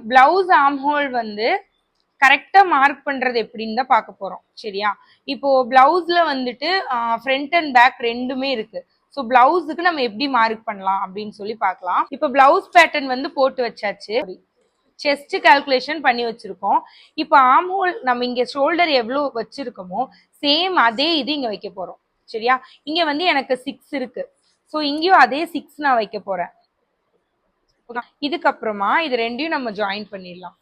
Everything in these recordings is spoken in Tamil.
பிளவுஸ் ஆர்ம் ஹோல் வந்து கரெக்டா மார்க் பண்றது எப்படின்னு தான் பார்க்க போறோம். சரியா? இப்போ பிளவுஸ்ல வந்துட்டு ஃப்ரண்ட் அண்ட் பேக் ரெண்டுமே இருக்கு. ஸோ பிளவுஸுக்கு நம்ம எப்படி மார்க் பண்ணலாம் அப்படின்னு சொல்லி பார்க்கலாம். இப்போ பிளவுஸ் பேட்டர்ன் வந்து போட்டு வச்சாச்சு, செஸ்ட் கால்குலேஷன் பண்ணி வச்சிருக்கோம். இப்போ ஆர்ம் ஹோல் நம்ம இங்க ஷோல்டர் எவ்வளவு வச்சிருக்கோமோ சேம் அதே இது இங்க வைக்க போறோம். சரியா? இங்க வந்து எனக்கு 6 இருக்கு. ஸோ இங்கேயும் அதே 6 நான் வைக்க போறேன். இதுக்கப்புறமா இது ரெண்டையும் நம்ம ஜாயின் பண்ணிடலாம்.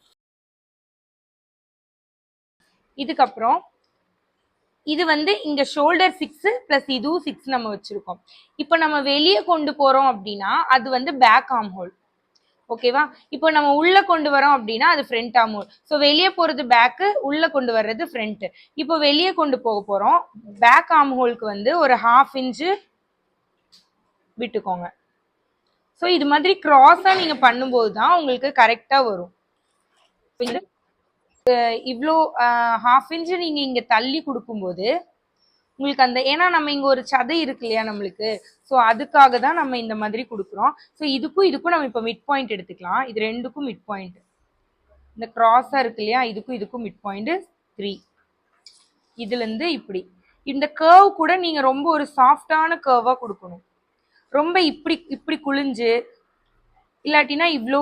இதுக்கப்புறம் இது வந்து இங்க ஷோல்டர் 6 பிளஸ் இதுவும் 6 நம்ம வச்சிருக்கோம். இப்போ நம்ம வெளியே கொண்டு போறோம் அப்படின்னா அது வந்து பேக் ஆர்ம் ஹோல். ஓகேவா? இப்போ நம்ம உள்ள கொண்டு வரோம் அப்படின்னா அது ஃப்ரண்ட் ஆர்ம் ஹோல். ஸோ வெளியே போறது பேக்கு, உள்ள கொண்டு வர்றது ஃப்ரண்ட். இப்போ வெளியே கொண்டு போக போறோம். பேக் ஆர்ம் ஹோலுக்கு வந்து ஒரு 1/2 இன்ச்சு விட்டுக்கோங்க. ஸோ இது மாதிரி கிராஸா நீங்க பண்ணும்போது தான் உங்களுக்கு கரெக்டா வரும். இவ்வளோ 1/2 இன்ச்சு நீங்க இங்க தள்ளி கொடுக்கும்போது உங்களுக்கு அந்த, ஏன்னா நம்ம இங்க ஒரு சதை இருக்கு இல்லையா நம்மளுக்கு, ஸோ அதுக்காக தான் நம்ம இந்த மாதிரி கொடுக்குறோம். ஸோ இதுக்கும் நம்ம இப்போ மிட் பாயிண்ட் எடுத்துக்கலாம். இது ரெண்டுக்கும் மிட் பாயிண்ட், இந்த கிராஸா இருக்கு இல்லையா, இதுக்கும் மிட் பாயிண்ட் 3. இதுல இருந்து இப்படி இந்த கர்வ் கூட நீங்க ரொம்ப ஒரு சாஃப்டான கர்வா கொடுக்கணும். ரொம்ப இப்படி குளிஞ்சு இல்லாட்டினா இவ்வளோ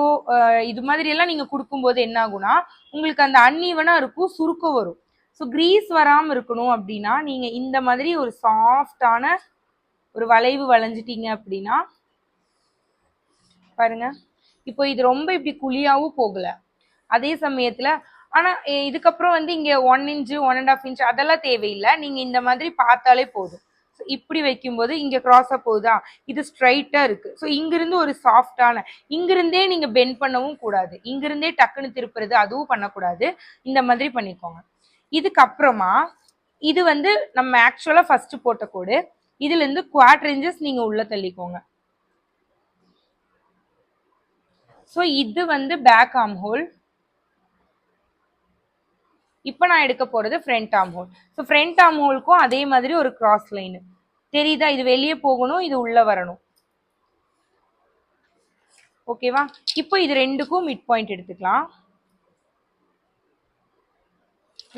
இது மாதிரி எல்லாம் நீங்க கொடுக்கும்போது என்ன ஆகும்னா உங்களுக்கு அந்த அன்ஈவனா இருக்கும், சுருக்கம் வரும். ஸோ கிரீஸ் வராமல் இருக்கணும் அப்படின்னா நீங்க இந்த மாதிரி ஒரு சாஃப்டான ஒரு வளைவு வளைஞ்சிட்டீங்க அப்படின்னா பாருங்க. இப்போ இது ரொம்ப இப்படி குழியாவும் போகல, அதே சமயத்துல ஆனா இதுக்கப்புறம் வந்து இங்க 1 இன்ச்சு 1.5 இன்ச் அதெல்லாம் தேவையில்லை. நீங்க இந்த மாதிரி பார்த்தாலே போதும். இப்படி வைக்கும்போது இங்க கிராஸா போகுதா, இது ஸ்ட்ரைட்டா இருக்கு. ஸோ இங்கிருந்து ஒரு சாஃப்டான, இங்கிருந்தே நீங்க பெண்ட் பண்ணவும் கூடாது, இங்கிருந்தே டக்குன்னு திருப்புறது அதுவும் பண்ணக்கூடாது. இந்த மாதிரி பண்ணிக்கோங்க. இதுக்கப்புறமா இது வந்து நம்ம ஆக்சுவலா ஃபர்ஸ்ட் போட்ட கோடு, இதுல இருந்து 1/4 இன்ச்சஸ் நீங்க உள்ள தள்ளிக்கோங்க. ஸோ இது வந்து பேக் ஆர்ம் ஹோல். இப்போ நான் எடுக்க போறது front arm hole. So front arm ஹோலுக்கும் அதே மாதிரி ஒரு கிராஸ் லைன் தெரியுதா, இது வெளியே போகணும், இது உள்ள வரணும். ஓகேவா? இப்போ இது ரெண்டுக்கும் மிட் பாயிண்ட் எடுத்துக்கலாம்.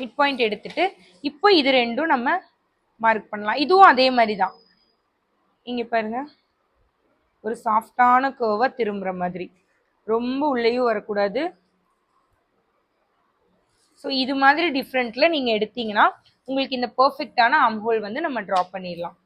மிட் பாயிண்ட் எடுத்துட்டு இப்போ இது ரெண்டும் நம்ம மார்க் பண்ணலாம். இதுவும் அதே மாதிரி தான். இங்க பாருங்க, ஒரு சாஃப்டான கர்வா திரும்புற மாதிரி, ரொம்ப உள்ளேயும் வரக்கூடாது. ஸோ இது மாதிரி டிஃப்ரெண்ட்ல நீங்க எடுத்தீங்கன்னா உங்களுக்கு இந்த பெர்ஃபெக்டான ஆர்ம் ஹோல் வந்து நம்ம ட்ரா பண்ணிடலாம்.